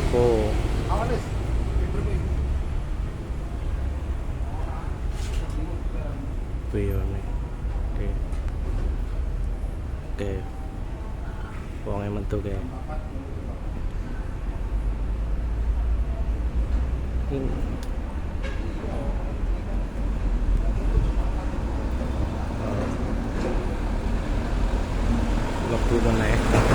Oo. Ito yun eh. Okay. Okay. Buangay man to kaya. Lapunan na eh.